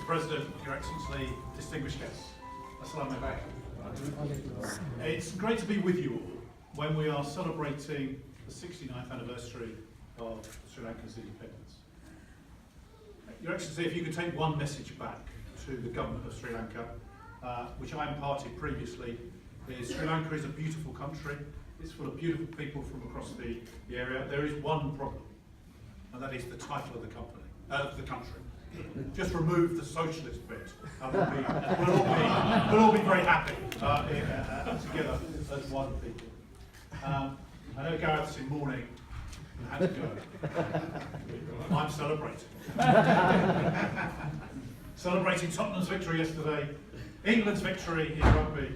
Mr. President, Your Excellency, distinguished guests. Assalamu alaikum. It's great to be with you all when we are celebrating the 69th anniversary of Sri Lanka's independence. Your Excellency, if you could take one message back to the government of Sri Lanka, which I imparted previously, is Sri Lanka is a beautiful country. It's full of beautiful people from across the area. There is one problem, and that is the title of the country. Just remove the socialist bit, and we'll all be very happy together as one people. I know Gareth's in mourning and had to go. I'm celebrating. Celebrating Tottenham's victory yesterday, England's victory in rugby,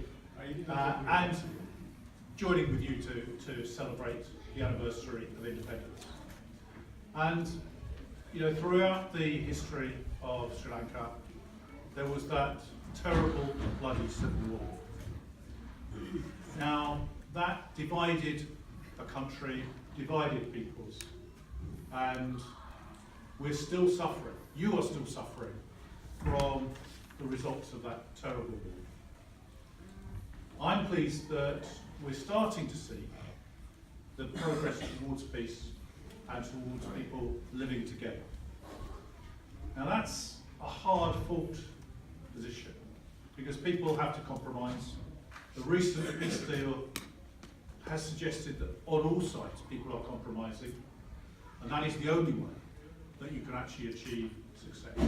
and joining with you to celebrate the anniversary of independence. And you know, throughout the history of Sri Lanka, there was that terrible, bloody civil war. Now, that divided a country, divided peoples, and we're still suffering. You are still suffering from the results of that terrible war. I'm pleased that we're starting to see the progress towards peace and towards people living together. Now that's a hard-fought position because people have to compromise. The recent peace deal has suggested that on all sides people are compromising, and that is the only way that you can actually achieve success.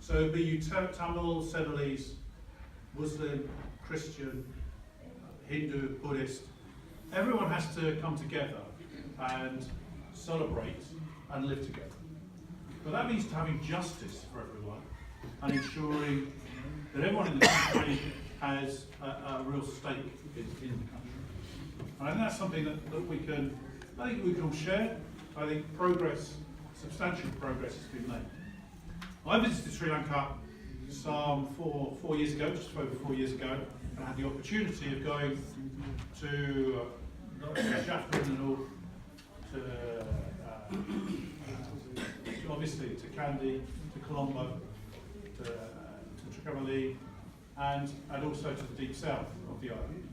So be you Tamil, Sinhalese, Muslim, Christian, Hindu, Buddhist, everyone has to come together and celebrate and live together. But that means having justice for everyone and ensuring that everyone in the country has a real stake in the country. And I think that's something that we can all share. I think substantial progress has been made. I visited Sri Lanka some 4 years ago, just over 4 years ago, and I had the opportunity of going to Jaffna to obviously to Kandy, to Colombo, to Trincomalee, and also to the deep south of the island.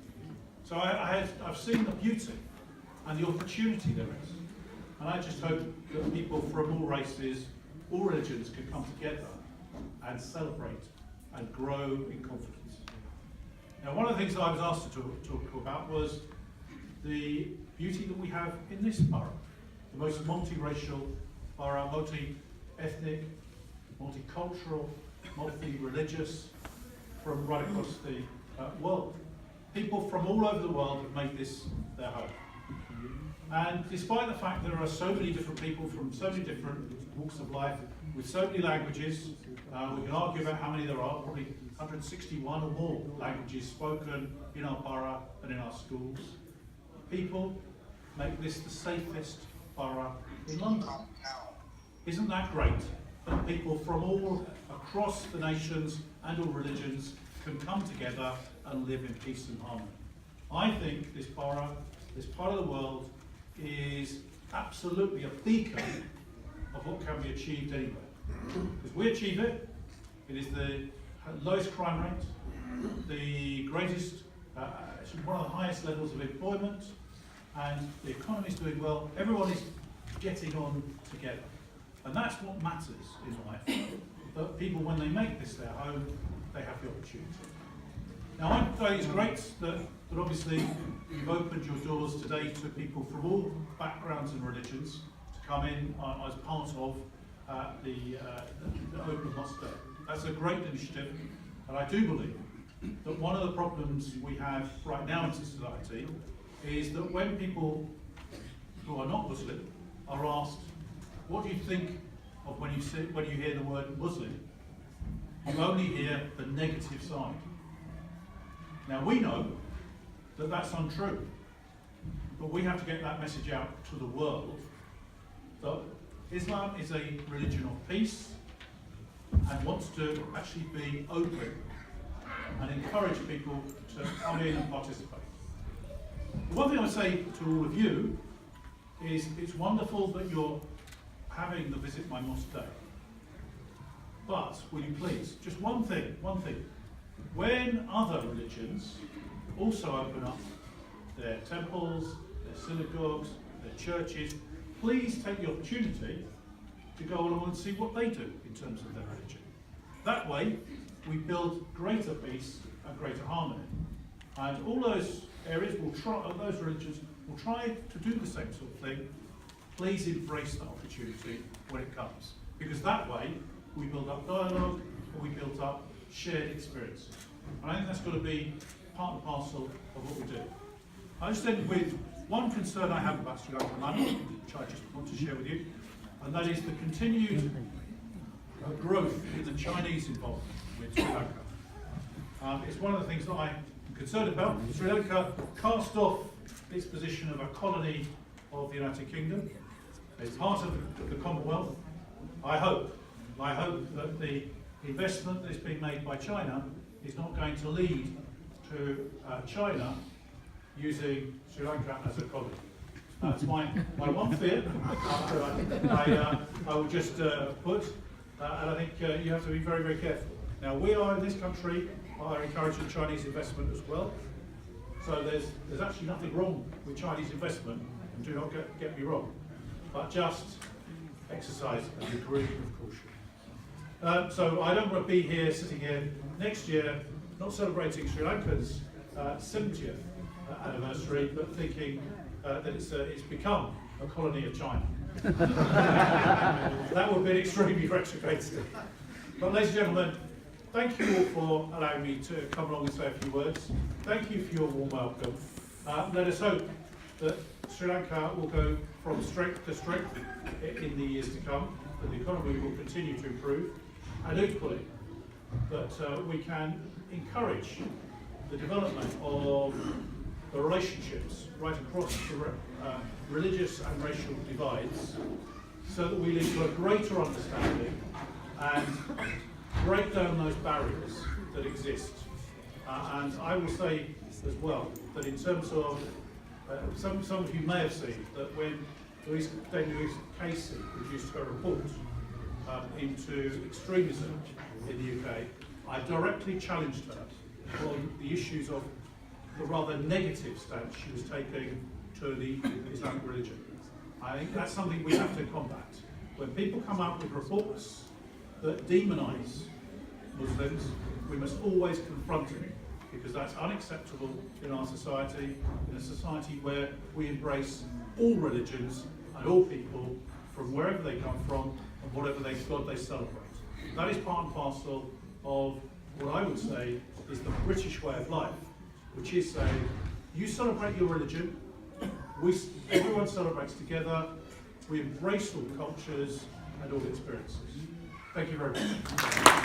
So I've seen the beauty and the opportunity there is, and I just hope that people from all races, all religions can come together and celebrate and grow in confidence. Now, one of the things that I was asked to talk about was the beauty that we have in this borough, the most multiracial borough, multi-ethnic, multicultural, multi-religious, from right across the world. People from all over the world have made this their home. And despite the fact there are so many different people from so many different walks of life, with so many languages, we can argue about how many there are, probably 161 or more languages spoken in our borough and in our schools. People make this the safest borough in London. Isn't that great that people from all across the nations and all religions can come together and live in peace and harmony? I think this borough, this part of the world, is absolutely a beacon of what can be achieved anywhere. Because we achieve it, it is the lowest crime rate, the greatest, one of the highest levels of employment, and the economy is doing well. Everyone is getting on together. And that's what matters in life, that people, when they make this their home, they have the opportunity. Now, I think it's great that obviously you've opened your doors today to people from all backgrounds and religions to come in as part of the Open Mosque Day. That's a great initiative, and I do believe that one of the problems we have right now in society is that when people who are not Muslim are asked, what do you think of when you hear the word Muslim? You only hear the negative side. Now we know that that's untrue, but we have to get that message out to the world that Islam is a religion of peace and wants to actually be open and encourage people to come in and participate. The one thing I would say to all of you is it's wonderful that you're having the Visit My Mosque Day. But will you please, just one thing. When other religions also open up their temples, their synagogues, their churches, please take the opportunity to go along and see what they do in terms of their religion. That way, we build greater peace and greater harmony. And all those areas will try, those religions will try to do the same sort of thing. Please embrace that opportunity when it comes. Because that way, we build up dialogue, and we build up shared experiences. And I think that's got to be part and parcel of what we do. I just end with one concern I have about Sri Lanka at the moment, which I just want to share with you, and that is the continued growth in the Chinese involvement with Sri Lanka. It's one of the things that I'm concerned about. Sri Lanka cast off its position of a colony of the United Kingdom. It's part of the Commonwealth. I hope that the investment that is being made by China is not going to lead to China using Sri Lanka as a colony. That's my one fear. I will just put, and I think you have to be very, very careful. Now, we are in this country are encouraging Chinese investment as well. So there's actually nothing wrong with Chinese investment, and do not get me wrong, but just exercise a degree of caution. So I don't want to be sitting here next year, not celebrating Sri Lanka's 70th anniversary, but thinking that it's become a colony of China. That would be an extremely retrograde step. But ladies and gentlemen, thank you all for allowing me to come along and say a few words. Thank you for your warm welcome. Let us hope that Sri Lanka will go from strength to strength in the years to come, that the economy will continue to improve, and equally that we can encourage the development of the relationships right across the religious and racial divides, so that we lead to a greater understanding and break down those barriers that exist. And I will say as well that in terms of some of you may have seen that when Louise Casey produced her report into extremism in the UK, I directly challenged her on the issues of the rather negative stance she was taking to the Islamic religion. I think that's something we have to combat. When people come out with reports that demonise Muslims, we must always confront it, because that's unacceptable in our society, in a society where we embrace all religions and all people from wherever they come from and whatever God they celebrate. That is part and parcel of what I would say is the British way of life, which is saying, you celebrate your religion, everyone celebrates together, we embrace all cultures and all experiences. Thank you very much.